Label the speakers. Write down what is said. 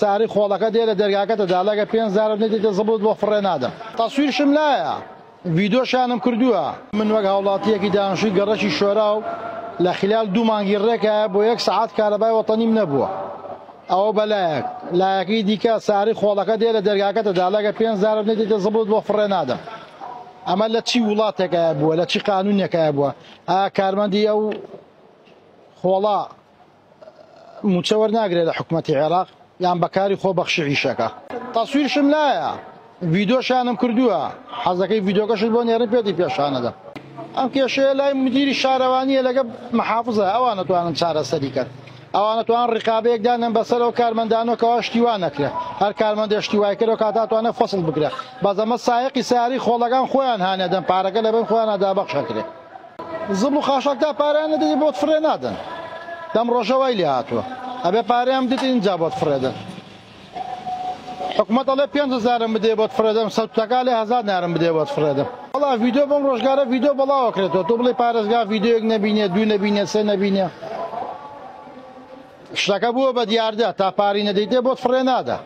Speaker 1: ساری خۆڵەکە دێ لە دەرگاکەتەدا لەگە 5,000 نێتێتە زبڵت بۆ فڕێ نادەم. تەسویرشم لایە ڤیدۆشیانم کردووە من وەک هاوڵاتیەکی دانیشتووی گەڕەکی شۆرا و لە خلال 2 مانگی ڕێکە بۆ 1 سەعات کارەبای وەتەنیم نەبووە. ئەوە بەلایەک لایەکی دیکە ساری خۆڵەکە دێ لە دەرگاکەتەدا لەگە 5,000 نێتێتە زبڵت بۆ فڕێ نادەم. ئەمە لە چی وڵاتێکە بووە لە چی قانونێکە بووە ئایا کارمەندی ئەو خۆڵە موچە وەرناگرێت لە حکوومەتی عێراق یان بەکاری خۆبەخشی عیشەکە. تەسویرشم لایە ڤیدۆشیانم کردووە حەزەکەی ڤیدۆکەشت بۆ نێرن پێی پێشانەدەم. ئەم کێشەیە لای مدیری شارەوانیە لەگە محافزە ئەوانە توانن چارەسەری کرد. ئەوانە توان ڕقابەیەک دانن بەسەرەوە کارمەندانەوەکەوە شتیوان نەکرێت هەر کارمەندێ شتیوای کردەوە کاتاتوانە فەسڵ بگرێت بەزەمە سایقی سیاری خۆڵەکان خۆیان هانێدەن پارەکە لەبن خۆیان دابەخشەکرێت. زبڵ و خاشەکتا پارەیان نەدەی بۆت فڕێ نادەن. دەم ڕۆژەوای لێ هاتووە ئەبێ پارەیان بدێت اینجا بۆت فڕێدەن. حکوومەت ئەڵێ 5,000 بدێ بۆت فڕێدەم سەوتەکە لێ 1,000 نارم بدێ بۆت فڕێدەم. وەڵا ڤیدۆ بەم ڕۆژگارە ڤیدۆ بەڵاوەکرێتەوە تۆ بڵێ پارێزگا ڤیدۆیەک نەبینێ 2 نەبینێ 3 نەبینێ. شتەکە بووە بە دیاردە تا پاری نەدەیتێ بۆت فڕێ نادە.